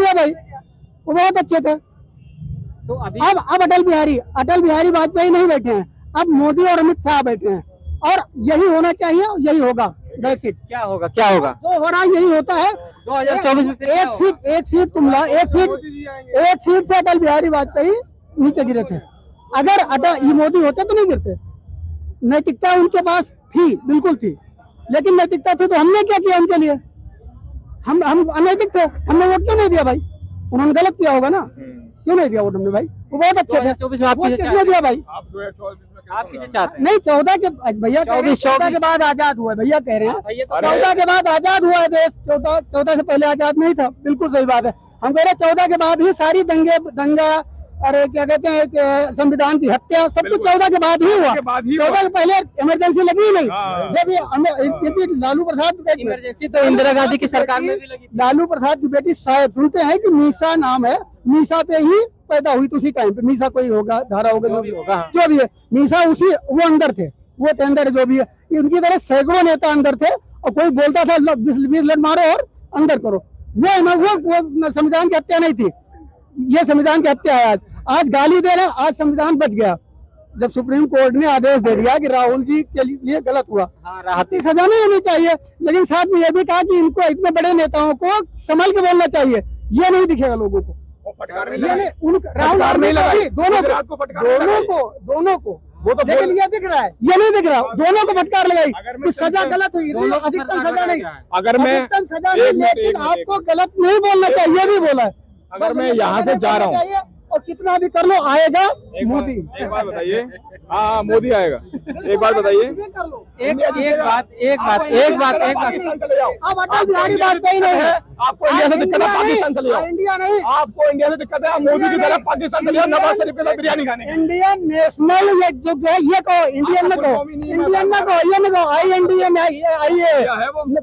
दिया भाई, वो बहुत अच्छे थे। तो अभी अब अटल बिहारी वाजपेयी नहीं बैठे हैं, अब मोदी और अमित शाह बैठे हैं, और यही होना चाहिए, यही होगा। That's it. क्या होगा, क्या होगा जो हो रहा है यही होता है। 2024 में? एक सीट तुम लाओ, एक सीट से अटल बिहारी वाजपेयी नीचे गिरे थे। अगर ये मोदी होते तो नहीं गिरते। नैतिकता उनके पास थी, बिल्कुल थी, लेकिन नैतिकता थी तो हमने क्या किया उनके लिए? हम अनैतिक थे, हमने वोट क्यों नहीं दिया भाई? उन्होंने गलत किया होगा ना, क्यों नहीं दिया वोट हमने भाई? वो बहुत अच्छे थे। 2024 में आप किसे किसने दिया भाई? आप किसे चाहते हैं? नहीं, 14 के भैया 14 के बाद आजाद हुआ है, भैया कह रहे हैं। भैया तो 14 के बाद आजाद हुआ है देश, 14 से पहले आजाद नहीं था। बिल्कुल सही बात है। हम कह रहे 14 के बाद ही सारी दंगा और क्या कहते हैं संविधान की हत्या, सब कुछ 14 के बाद ही हुआ। 14 के पहले इमरजेंसी लगी ही नहीं। जब ये लालू प्रसाद, इमरजेंसी तो इंदिरा गांधी की सरकार में भी लगी। लालू प्रसाद की बेटी शायद सुनते हैं कि मीसा नाम है, मीसा पे ही पैदा हुई थी उसी टाइम पे। मीसा कोई होगा, धारा होगा, जो भी है, मीसा उसी वो अंदर थे, वो थे अंदर, जो भी है। उनकी तरह सैकड़ों नेता अंदर थे, और कोई बोलता था 20 लड़ मारो और अंदर करो। वो संविधान की हत्या नहीं थी, ये संविधान की हत्या है। आज गाली दे रहे, आज संविधान बच गया जब सुप्रीम कोर्ट ने आदेश दे दिया कि राहुल जी के लिए गलत हुआ। राहत की सजा नहीं होनी चाहिए, लेकिन साथ में यह भी कहा कि इनको इतने बड़े नेताओं को संभल के बोलना चाहिए। ये नहीं दिखेगा लोगों को। राहुल गांधी दोनों को वो तो लेकिन ये दिख रहा है, ये नहीं दिख रहा, दोनों को फटकार लगाई कि सजा गलत हुई, अधिकतम सजा नहीं, अगर मैं अधिकतम सजा नहीं, लेकिन आपको गलत नहीं बोलना चाहिए, ये भी बोला है। अगर मैं यहाँ से जा रहा हूँ और कितना भी कर लो, आएगा मोदी। एक बात बताइए, हाँ मोदी आएगा। एक बात बताइए, एक बात अब अटल बिहारी वाजपेयी नहीं है, आपको इंडिया से दिक्कत है पाकिस्तान चले जाओ। इंडिया नहीं, आपको इंडिया से दिक्कत है, आप मोदी की तरह पाकिस्तान चले जाओ, नवाज शरीफ के साथ बिरयानी खाने। इंडियन नेशनल जो है, ये कहो इंडियन न कहो, इंडियन न कहो, ये न कहो आई इंडियन आइए,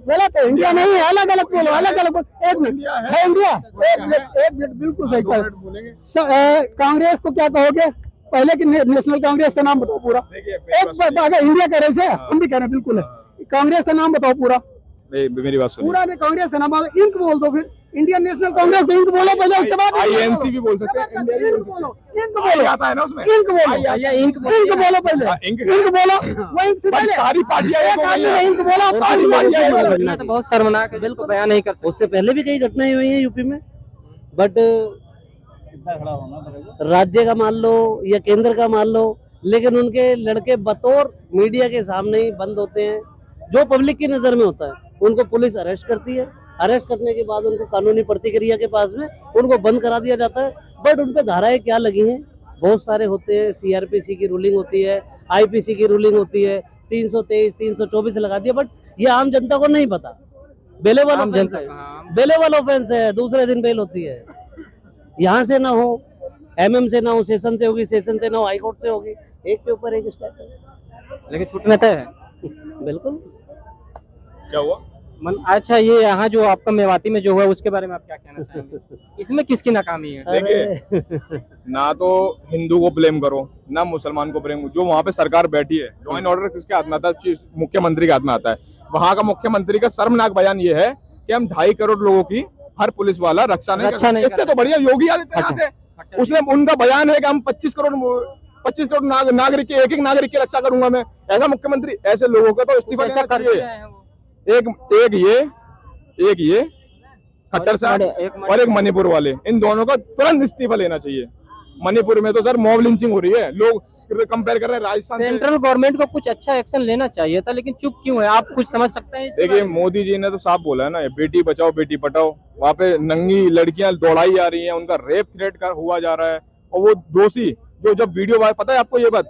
गलत है। इंडिया नहीं है, अलग अलग बोलो, अलग अलग बोलो। एक मिनट है इंडिया, एक मिनट बिल्कुल सही। कांग्रेस को क्या कहोगे? पहले की नेशनल कांग्रेस का नाम बताओ पूरा। एक अगर इंडिया कह रहे हैं, हम भी कह रहे हैं, बिल्कुल है। कांग्रेस का नाम बताओ पूरा। मेरी बात सुनिए, पूरा ने कांग्रेस का नाम, इंक बोल दो, फिर इंडियन नेशनल कांग्रेस को इंक बोलो पहले, उसके बाद आईएनसी भी बोल सकते हैं। इंक बोलो, इंक बोलो, आता है ना उसमें, इंक बोलो, इंक बोलो पहले, इंक बोलो, वो इंक से पहले सारी पार्टियां एक आदमी ने इंक बोला, सारी पार्टियां तो बहुत शर्मनाक है, बिल्कुल बयान नहीं कर सकते। उससे पहले भी कई घटनाएं हुई हैं यूपी में, बट राज्य का मान लो या केंद्र का मान लो, लेकिन उनके लड़के बतौर मीडिया के सामने ही बंद होते हैं। जो पब्लिक की नजर में होता है उनको पुलिस अरेस्ट करती है, अरेस्ट करने के बाद उनको कानूनी प्रतिक्रिया के पास में उनको बंद करा दिया जाता है। बट उन पे धाराएं क्या लगी हैं, बहुत सारे होते हैं। सीआरपीसी की रूलिंग होती है, आईपीसी की रूलिंग होती है, 323, 324 लगा दिया, बट ये आम जनता को नहीं पता। बेलेबल ऑफेंस है, दूसरे दिन बेल होती है। यहाँ से ना हो, एमएम से ना हो, सेशन से होगी, सेशन से ना हो, हाई कोर्ट से होगी, एक के ऊपर एक स्टेप है, लेकिन छूटने तय है। बिल्कुल। क्या हुआ अच्छा, ये यहाँ जो आपका मेवाती में जो हुआ उसके बारे में आप क्या कहना चाहेंगे? इसमें किसकी नाकामी है? देखिए, ना तो हिंदू को ब्लेम करो, ना मुसलमान को ब्लेम, जो वहाँ पे सरकार बैठी है, लॉ एंड ऑर्डर किसके हाथ में आता है? मुख्यमंत्री के हाथ में आता है। वहाँ का मुख्यमंत्री का शर्मनाक बयान ये है कि हम 2.5 करोड़ लोगों की हर पुलिस वाला रक्षा नहीं। इससे तो बढ़िया योगी आदित्यनाथ है, उसने उनका बयान है कि हम 25 करोड़ नागरिक की, एक नागरिक की रक्षा करूंगा मैं। ऐसा मुख्यमंत्री, ऐसे लोगों का तो इस्तीफा देना चाहिए। एक ये खट्टर साहब और एक मणिपुर वाले, इन दोनों का तुरंत इस्तीफा लेना चाहिए। मणिपुर में तो सर मॉब लिंचिंग हो रही है, लोग कंपेयर कर रहे हैं राजस्थान। सेंट्रल गवर्नमेंट को कुछ अच्छा एक्शन लेना चाहिए था, लेकिन चुप क्यों है? आप कुछ समझ सकते हैं? देखिए, मोदी जी ने तो साफ बोला है ना, बेटी बचाओ बेटी पढ़ाओ। वहाँ पे नंगी लड़कियां दौड़ाई जा रही हैं, उनका रेप थ्रेट कर हुआ जा रहा है, और वो दोषी जो जब वीडियो, पता है आपको ये बात,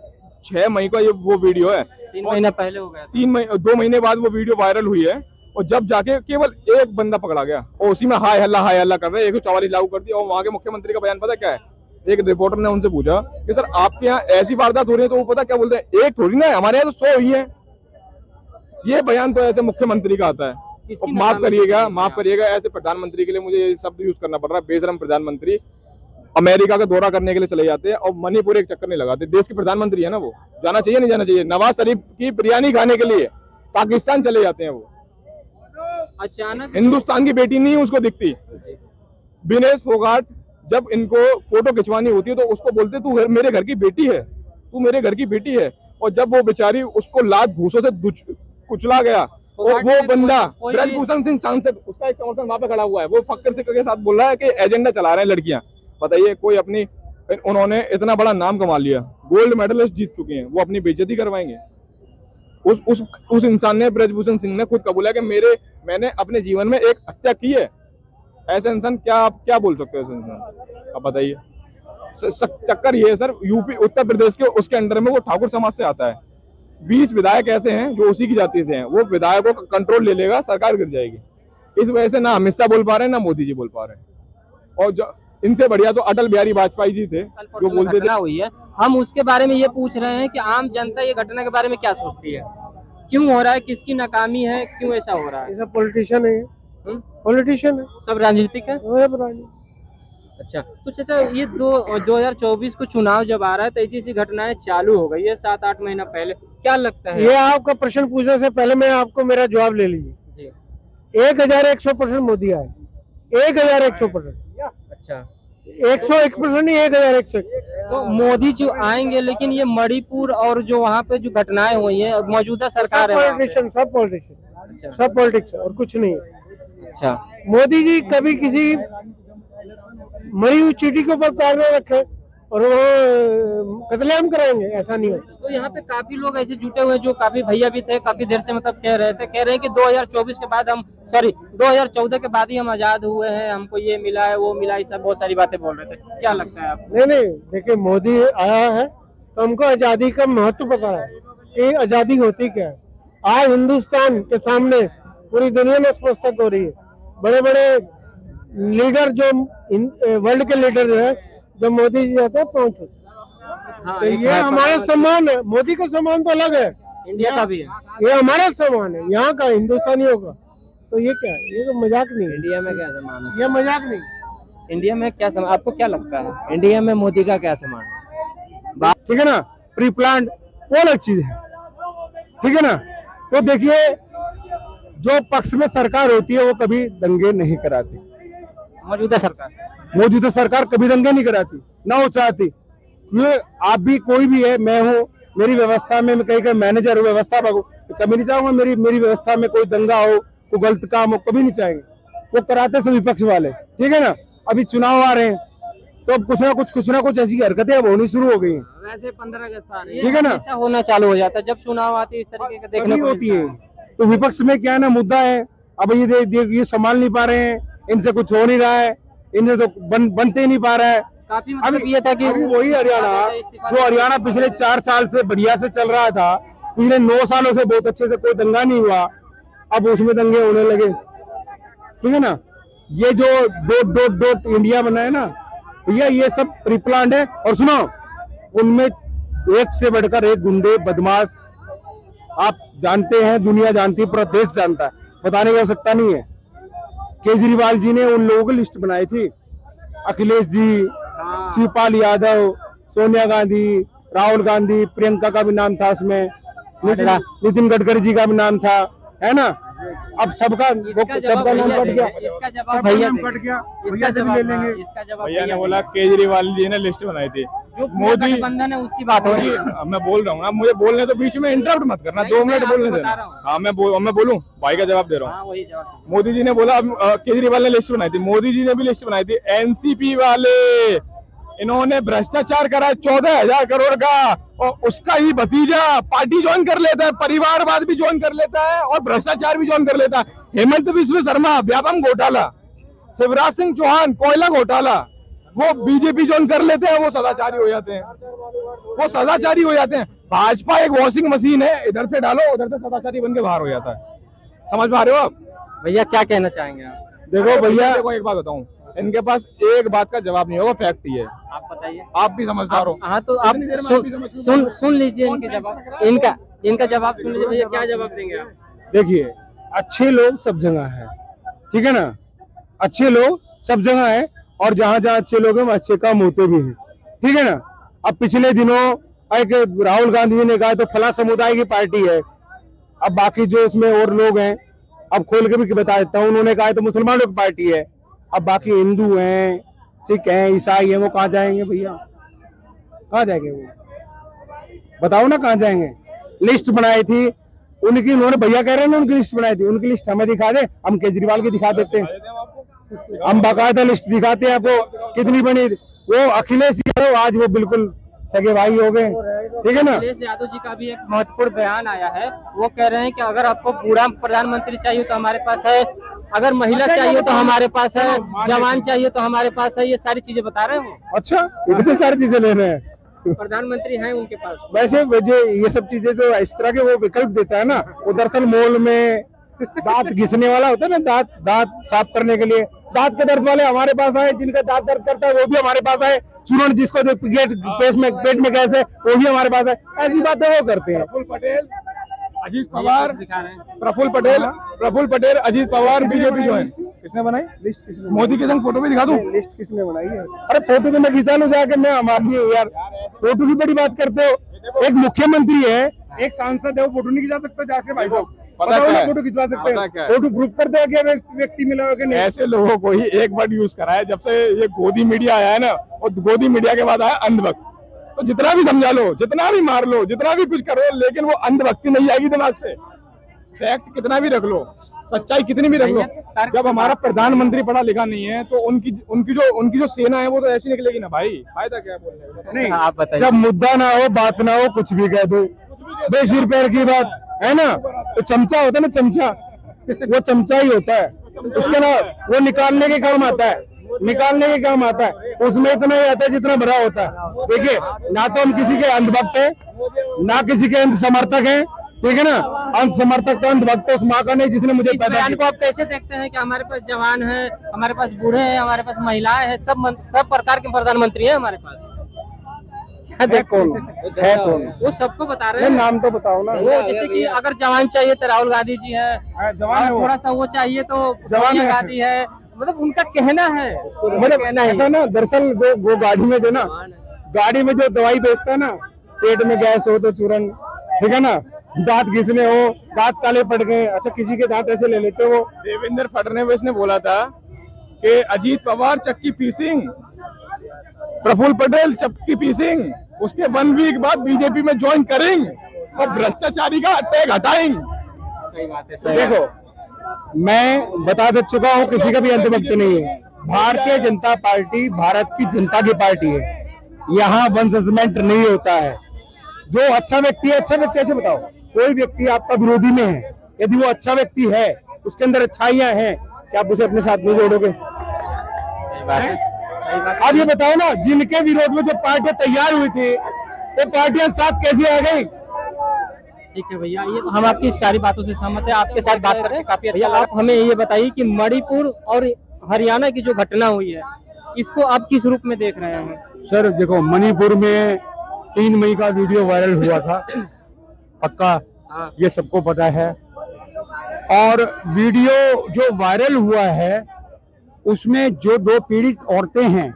6 मई का ये वो वीडियो है, 3 महीने पहले हो गया, 2 महीने बाद वो वीडियो वायरल हुई है, और जब जाके केवल एक बंदा पकड़ा गया और उसी में हाय हल्ला कर रहे, 144 लागू कर दिया। और वहाँ के मुख्यमंत्री का बयान पता क्या है? एक रिपोर्टर ने उनसे पूछा कि सर आपके यहाँ ऐसी वारदात हो रही है, तो वो पता क्या बोलते हैं, एक थोड़ी ना है, हमारे यहाँ तो 100 हुई है। ये बयान तो ऐसे मुख्यमंत्री का आता है। माफ करिएगा, ऐसे प्रधानमंत्री के लिए मुझे ये शब्द यूज करना पड़ रहा है। बेशरम प्रधानमंत्री अमेरिका का दौरा करने के लिए चले जाते हैं और मणिपुर एक चक्कर नहीं लगाते। देश के प्रधानमंत्री है ना, वो जाना चाहिए नहीं जाना चाहिए? नवाज शरीफ की बिरयानी खाने के लिए पाकिस्तान चले जाते हैं वो। अचानक हिंदुस्तान की बेटी नहीं उसको दिखती। विनेश फोगाट जब इनको फोटो खिंचवानी होती है तो उसको बोलते तू मेरे घर की बेटी है, तू मेरे घर की बेटी है। और जब वो बेचारी उसको लात घूसों से कुचला गया और वो बंदा ब्रजभूषण सिंह सांसद, उसका एक समर्थन वहां पे खड़ा हुआ है, वो फक्कर सिंह के साथ बोल रहा है कि एजेंडा चला रहे हैं लड़कियां। बताइए, कोई अपनी, उन्होंने इतना बड़ा नाम कमा लिया, गोल्ड मेडलिस्ट जीत चुके हैं, वो अपनी बेइज्जती करवाएंगे? उस इंसान ने, ब्रजभूषण सिंह ने खुद कबूला कि मैंने अपने जीवन में एक हत्या की है। ऐसे इंसान आप क्या बोल सकते हो ऐसे इंसान? अब बताइए। चक्कर ये है सर, यूपी उत्तर प्रदेश के उसके अंडर में वो ठाकुर समाज से आता है। 20 विधायक ऐसे हैं जो उसी की जाति से हैं, वो विधायकों का कंट्रोल ले लेगा, सरकार गिर जाएगी। इस वजह से ना अमित शाह बोल पा रहे हैं, ना मोदी जी बोल पा रहे हैं। और जो इनसे बढ़िया तो अटल बिहारी वाजपेयी जी थे जो बोलते थे। हुई है, हम उसके बारे में ये पूछ रहे हैं कि आम जनता ये घटना के बारे में क्या सोचती है, क्यों हो रहा है, किसकी नाकामी है, क्यों ऐसा हो रहा है? सब पॉलिटिशियन है, पॉलिटिशियन है, सब राजनीतिक है। राजनीति। अच्छा, तो चाचा ये 2024 को चुनाव जब आ रहा है तो ऐसी घटनाएं चालू हो गई है 7-8 महीना पहले, क्या लगता है? ये आपका प्रश्न पूछने से पहले मैं आपको मेरा जवाब ले लीजिए जी। 1100% मोदी आए, 1100%। अच्छा, 101% नहीं, 1101। तो मोदी जी आएंगे, लेकिन ये मणिपुर और जो वहाँ पे जो घटनाएं हुई है, मौजूदा सरकार है वहाँ पे। सब पॉलिटिशियन, अच्छा, सब पॉलिटिक्स और कुछ नहीं है। अच्छा, मोदी जी कभी किसी मरी हुई चींटी के ऊपर पैर में रखे और वो कत्लेआम कराएंगे, ऐसा नहीं होता। तो यहाँ पे काफी लोग ऐसे जुटे हुए हैं जो काफी भैया भी थे, काफी देर से मतलब कह रहे हैं कि 2024 के बाद 2014 के बाद ही हम आजाद हुए हैं, हमको ये मिला है, वो मिला है, सब बहुत सारी बातें बोल रहे थे। क्या लगता है आपको? नहीं, देखिए मोदी आया है तो हमको आजादी का महत्व पता है कि आजादी होती क्या है। आज हिंदुस्तान के सामने पूरी दुनिया में स्पष्ट हो रही है। बड़े बड़े लीडर जो वर्ल्ड के लीडर जो है, जब मोदी जी आते हैं पहुंच होते हैं। हाँ, तो ये हमारा सम्मान है, मोदी का सम्मान तो अलग है, इंडिया का भी है। ये हमारा सम्मान है, यहाँ का हिंदुस्तानियों का। तो ये क्या है? ये तो मजाक नहीं है, इंडिया में क्या सम्मान है? ये मजाक नहीं। इंडिया में क्या सम्मान, आपको क्या लगता है इंडिया में मोदी का क्या सम्मान है? ठीक है ना, प्री प्लान वो अलग चीज है, ठीक है ना। तो देखिए, जो पक्ष में सरकार होती है वो कभी दंगे नहीं कराती। मौजूदा सरकार कभी दंगे नहीं कराती, ना वो चाहती। ये आप भी, कोई भी है, मैं हूँ, मेरी व्यवस्था में मैं कहीं मैनेजर हूँ, व्यवस्था बाबू, तो कभी नहीं चाहूंगा मेरी व्यवस्था में कोई दंगा हो, कोई गलत काम हो, कभी नहीं चाहेंगे। वो कराते सब विपक्ष वाले, ठीक है ना। अभी चुनाव आ रहे हैं तो अब कुछ ना कुछ ऐसी हरकतें अब होनी शुरू हो गई हैं। वैसे 15 अगस्त आ रही है, ठीक है ना, ऐसा होना चालू हो जाता है जब चुनाव आते हैं, इस तरीके का देखने को होती है। तो विपक्ष में क्या है ना, मुद्दा है, अब ये संभाल नहीं पा रहे हैं, इनसे कुछ हो नहीं रहा है, इनसे तो बनते ही नहीं पा रहा है। काफी मतलब ये था कि वही हरियाणा पिछले 4 साल से बढ़िया से चल रहा था, पिछले 9 सालों से बहुत अच्छे से कोई दंगा नहीं हुआ, अब उसमें दंगे होने लगे, ठीक है ना। ये जो डॉट इंडिया बना है ना भैया, ये सब प्रीप्लान्ड है। और सुनो, उनमें एक से बढ़कर एक गुंडे बदमाश, आप जानते हैं, दुनिया जानती है, पूरा देश जानता है, बताने की आवश्यकता नहीं है। केजरीवाल जी ने उन लोगों की लिस्ट बनाई थी, अखिलेश जी, शिवपाल यादव, सोनिया गांधी, राहुल गांधी, प्रियंका का भी नाम था उसमें, नितिन गडकरी जी का भी नाम था, है ना। अब सबका नाम कट गया, भैया कट गया, भैया से भी ले लेंगे। भैया ने बोला केजरीवाल जी ने लिस्ट बनाई थी, मोदी गठबंधन है उसकी बात हो रही है। मैं बोल रहा हूँ ना, मुझे बोलने तो बीच में इंटरप्ट मत करना, 2 मिनट बोलने देना। हाँ, मैं बोलूँ, भाई का जवाब दे रहा हूँ। मोदी जी ने बोला, केजरीवाल ने लिस्ट बनाई थी, मोदी जी ने भी लिस्ट बनाई थी। एनसीपी वाले, इन्होंने भ्रष्टाचार करा 14,000 करोड़ का, और उसका ही भतीजा पार्टी ज्वाइन कर लेता है, परिवारवाद भी ज्वाइन कर लेता है और भ्रष्टाचार भी ज्वाइन कर लेता है। हेमंत बिस्व शर्मा, व्यापम घोटाला, शिवराज सिंह चौहान, कोयला घोटाला, वो बीजेपी ज्वाइन कर लेते हैं, वो सदाचारी हो जाते हैं, भाजपा एक वॉशिंग मशीन है, इधर से डालो उधर से सदाचारी बन के बाहर हो जाता है। समझ पा रहे हो आप? भैया क्या कहना चाहेंगे आप? देखो भैया, देखो एक बात बताऊं, इनके पास एक बात का जवाब नहीं होगा, फैक्ट ही है। आप बताइए, आप भी समझदार हो। हाँ, तो आप सुन लीजिए इनके जवाब, इनका जवाब सुन लीजिए। भैया क्या जवाब देंगे आप? देखिए, अच्छे लोग सब जगह है, ठीक है ना, अच्छे लोग सब जगह है, और जहाँ जहाँ अच्छे लोग हैं वहाँ अच्छे काम होते भी हैं, ठीक है ना। अब पिछले दिनों एक राहुल गांधी जी ने कहा तो फला समुदाय की पार्टी है, अब बाकी जो उसमें और लोग हैं, अब खोल के भी बता देता हूँ, उन्होंने कहा तो मुसलमानों की पार्टी है, अब बाकी हिंदू हैं, सिख हैं, ईसाई हैं, वो कहाँ जाएंगे भैया? कहाँ जाएंगे वो? बताओ ना कहाँ जाएंगे? लिस्ट बनाई थी उनकी, उन्होंने, भैया कह रहे हैं ना उनकी लिस्ट बनाई थी, उनकी लिस्ट हमें दिखा दे, हम केजरीवाल की दिखा देते हैं। हम बाकायदा लिस्ट दिखाते हैं आपको कितनी बनी। वो अखिलेश यादव आज वो बिल्कुल सगे भाई हो गए, ठीक है ना। अखिलेश यादव जी का भी एक महत्वपूर्ण बयान आया है। वो कह रहे हैं कि अगर आपको बूढ़ा प्रधानमंत्री चाहिए तो हमारे पास है, अगर महिला चाहिए तो हमारे पास है, जवान चाहिए तो हमारे पास है, ये सारी चीजें बता रहे हैं वो। अच्छा, इतनी सारी चीजें ले रहे हैं। प्रधानमंत्री हैं उनके पास। वैसे ये सब चीजें जो इस तरह के वो विकल्प देता है ना, वो दरअसल मॉल में दांत घिसने वाला होता है ना, दांत साफ करने के लिए, दांत के दर्द वाले हमारे पास आए, जिनका दांत दर्द करता है वो भी हमारे पास आए, चूर्ण जिसको जो पेट में गैस है वो भी हमारे पास आए, ऐसी बातें वो करते हैं। प्रफुल्ल पटेल, अजीत पवार, प्रफुल्ल पटेल, अजीत पवार, बीजेपी जो है, किसने बनाई लिस्ट? किसने? मोदी के संग फोटो भी दिखा दूं? लिस्ट किसने बनाई है? अरे फोटो तो मैं खिंचा लूं जाके, मैं हमारी हूँ यार, फोटो की बड़ी बात करते हो। एक मुख्यमंत्री है, एक सांसद है, वो फोटो नहीं खिंचा सकता जाके भाई साहब? पता क्या है? फोटो खिंचवा सकते पता हैं, क्या है? फोटो प्रूफ करते हैं कि व्यक्ति मिला हो कि नहीं। ऐसे लोगों को ही एक वर्ड यूज करा है, जब से ये गोदी मीडिया आया है ना, और गोदी मीडिया के बाद आया अंधभक्त। तो जितना भी समझा लो, जितना भी मार लो, जितना भी कुछ करो, लेकिन वो अंधभक्ति नहीं आएगी दिमाग से। फैक्ट कितना भी रख लो, सच्चाई कितनी भी रख लो, जब हमारा प्रधानमंत्री पढ़ा लिखा नहीं है तो उनकी जो सेना है वो तो ऐसी निकलेगी ना भाई, फायदा क्या बोलने का? नहीं, आप बताइए। जब मुद्दा ना हो, बात ना हो, कुछ भी कह दो, बेसिर पैर की बात है ना। तो चमचा होता है ना, चमचा, वो चमचा ही होता है, उसके ना वो निकालने के काम आता है, निकालने के काम आता है, उसमें इतना ही आता है जितना भरा होता है। देखिए, ना तो हम किसी के अंधभक्त हैं, ना किसी के अंध समर्थक हैं, ठीक है ना। अंध समर्थक तो अंधभक्त उस माँ का नहीं जिसने मुझे इस पैदा बयान को किया। आप कैसे देखते हैं कि हमारे पास जवान है, हमारे पास बूढ़े हैं, हमारे पास महिलाएं हैं, सब प्रकार के प्रधानमंत्री हैं हमारे पास? है कौन? है कौन? वो सबको बता रहे हैं। नाम तो बताओ ना। वो जैसे कि अगर जवान चाहिए तो राहुल गांधी जी है, जवान है वो। थोड़ा सा वो चाहिए तो जवान सोनिया है। गांधी है, मतलब उनका कहना है, मतलब ऐसा ना, दरअसल वो गाड़ी में जो ना, गाड़ी में जो दवाई बेचता है ना, पेट में गैस हो तो चूरन, ठीक है ना, दांत घिसने हो, दांत काले पड़ गए, अच्छा किसी के दांत ऐसे ले लेते हो। देवेंद्र फडणवीस ने बोला था कि अजीत पवार चक्की पीसिंग, प्रफुल्ल पटेल चक्की पीसिंग, उसके 1 वीक बाद बीजेपी में ज्वाइन करेंगे और भ्रष्टाचारी का टैग हटाएंगे। सही बात है। देखो, मैं बता दे चुका हूँ, किसी का भी अंधभक्त नहीं है। भारतीय जनता पार्टी भारत की जनता की पार्टी है, यहाँ वन जजमेंट नहीं होता है। जो अच्छा व्यक्ति है, अच्छा व्यक्ति है, बताओ कोई व्यक्ति आपका विरोधी में है, यदि वो अच्छा व्यक्ति है, उसके अंदर अच्छाइयां हैं, क्या आप उसे अपने साथ नहीं जोड़ोगे? सही बात है। आप ये बताओ ना, जिनके विरोध में जो पार्टियां तैयार हुई थी, वो पार्टियां साथ कैसे आ गई? ठीक है भैया, ये तो हम आपकी सारी बातों से सहमत है, आपके साथ बात करके काफी अच्छा लगा। आप हमें ये बताइए कि मणिपुर और हरियाणा की जो घटना हुई है, इसको आप किस रूप में देख रहे हैं? सर देखो, मणिपुर में 3 मई का वीडियो वायरल हुआ था, पक्का ये सबको पता है। और वीडियो जो वायरल हुआ है उसमें जो 2 पीड़ित औरतें हैं,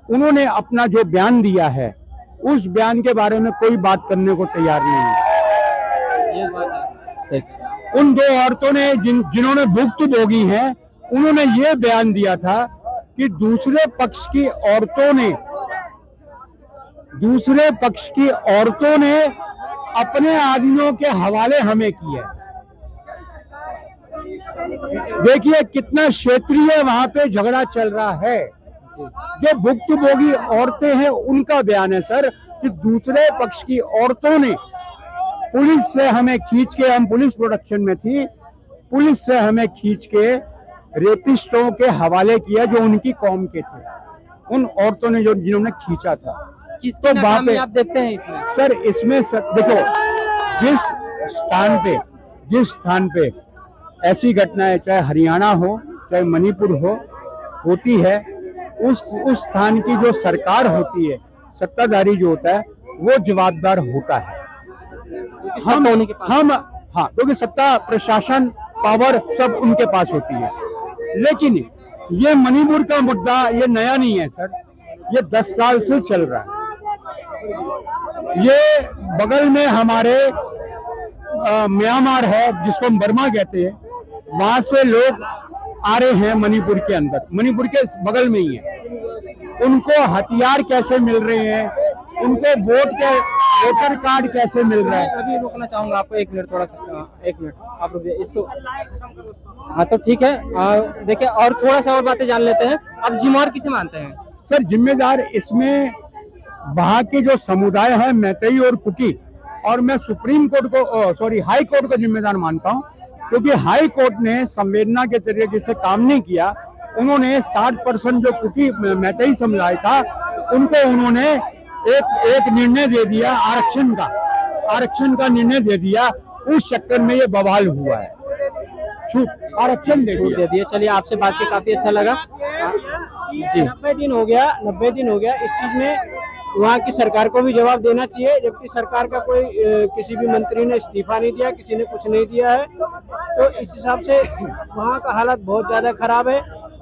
उन्होंने अपना जो बयान दिया है, उस बयान के बारे में कोई बात करने को तैयार नहीं है। ये बात है। उन 2 औरतों ने जिन्होंने भुक्तभोगी हैं, उन्होंने ये बयान दिया था कि दूसरे पक्ष की औरतों ने अपने आदमियों के हवाले हमें किया। देखिए कितना क्षेत्रीय वहां पे झगड़ा चल रहा है। जो भुक्तभोगी औरतें हैं उनका बयान है सर, कि दूसरे पक्ष की औरतों ने पुलिस से हमें खींच के, हम पुलिस प्रोटेक्शन में थी, पुलिस से हमें खींच के रेपिस्टों के हवाले किया जो उनकी कौम के थे, उन औरतों ने जिन्होंने खींचा था। किसको नाकामी आप देखते हैं इसमें? सर इसमें देखो, जिस स्थान पे ऐसी घटनाएं, चाहे हरियाणा हो चाहे मणिपुर हो, होती है, उस स्थान की जो सरकार होती है, सत्ताधारी जो होता है, वो जवाबदार होता है। क्योंकि सत्ता, प्रशासन, पावर सब उनके पास होती है। लेकिन ये मणिपुर का मुद्दा ये नया नहीं है सर, ये 10 साल से चल रहा है। ये बगल में हमारे म्यांमार है, जिसको हम बर्मा कहते हैं, वहां से लोग आ रहे हैं मणिपुर के अंदर, मणिपुर के बगल में ही है, उनको हथियार कैसे मिल रहे हैं, उनको वोटर कार्ड कैसे मिल रहा है। अभी रोकना चाहूंगा आपको, 1 मिनट, थोड़ा सा 1 मिनट आप रुक जाइए इसको। हाँ तो ठीक है, देखिए और थोड़ा सा और बातें जान लेते हैं। अब जिम्मेदार किसे मानते हैं? सर जिम्मेदार इसमें वहाँ के जो समुदाय है मैतेई और कुकी, और मैं सुप्रीम कोर्ट को हाई कोर्ट को जिम्मेदार मानता हूँ, क्योंकि हाई कोर्ट ने संवेदना के तरीके से काम नहीं किया। उन्होंने 60% जो कुकी मैतेई समुदाय था उनको उन्होंने एक निर्णय दे दिया, आरक्षण का निर्णय दे दिया, उस चक्कर में ये बवाल हुआ है। आरक्षण दे दिया। चलिए आपसे बात करके काफी अच्छा लगा जी। 90 दिन हो गया इस चीज में वहाँ की सरकार को भी जवाब देना चाहिए, जबकि सरकार का कोई किसी भी मंत्री ने इस्तीफा नहीं दिया, किसी ने कुछ नहीं दिया है। तो इस हिसाब से वहाँ का हालत बहुत ज्यादा खराब है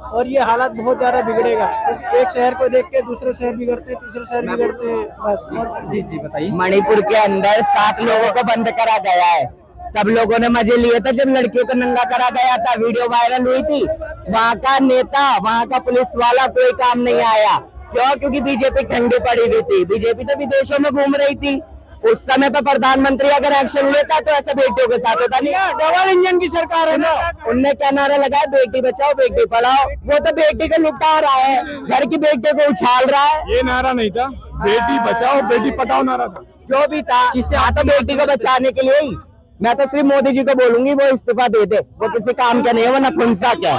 और ये हालत बहुत ज्यादा बिगड़ेगा, क्योंकि एक शहर को देख के दूसरे शहर बिगड़ते हैं, तीसरे शहर बिगड़ते हैं। बस जी बताइए। मणिपुर के अंदर 7 लोगों को बंद करा गया है। सब लोगों ने मजे लिए थे जब लड़कियों को नंगा करा गया था, वीडियो वायरल हुई थी। वहाँ का नेता, वहाँ का पुलिस वाला कोई काम नहीं आया। क्यों? क्योंकि बीजेपी ठंडी पड़ी हुई थी। बीजेपी तो विदेशों में घूम रही थी। उस समय पर प्रधानमंत्री अगर एक्शन लेता तो ऐसा बेटियों के साथ होता नहीं। डबल इंजन की सरकार है ना, उनने क्या नारा लगाया, बेटी बचाओ बेटी पढ़ाओ। वो तो बेटी को लुटा रहा है, घर की बेटी को उछाल रहा है। ये नारा नहीं था, बेटी बचाओ बेटी पढ़ाओ नारा था। जो भी था, तो बेटी को बचाने के लिए ही। मैं तो सिर्फ मोदी जी को बोलूंगी वो इस्तीफा दे दे, वो किसी काम का नहीं है, वो नपुंसक है।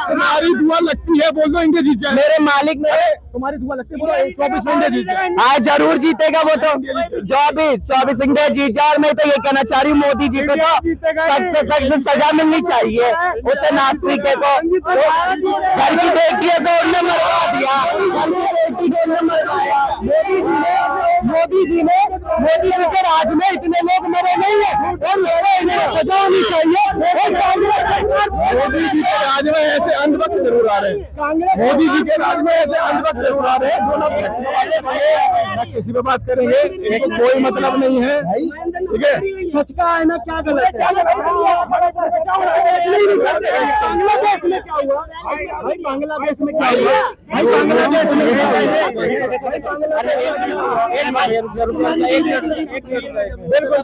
तुम्हारी दुआ लगती है, बोल दो इनके जीत जाए। मेरे मालिक ने तुम्हारी दुआ लगती है, बोलो 24 घंटे जीत जाए। हाँ जरूर जीतेगा वो तो, 24 घंटे जीत जाए। और मैं तो ये कहना चाह रही हूँ मोदी जी को तो सख्त सजा मिलनी चाहिए। उसे नास्तिक को, घर की बेटियों को उन्होंने मरवा दिया, घर की बेटी को उन्होंने मरवाया। मोदी जी के राज में इतने लोग मरे नहीं है और इन्हें सजा होनी चाहिए। मोदी जी के राज में ऐसे अंधभक्त जरूर आ रहे हैं, मोदी जी के राज में ऐसे अंधभक्त जरूर आ रहे हैं। दोनों किसी पे बात करेंगे, इनको कोई मतलब नहीं है, ठीक है। सच का आईना क्या गलत है? बांग्लादेश में क्या हुआ भाई? बांग्लादेश में क्या हुआ भाई? बांग्लादेश में बिल्कुल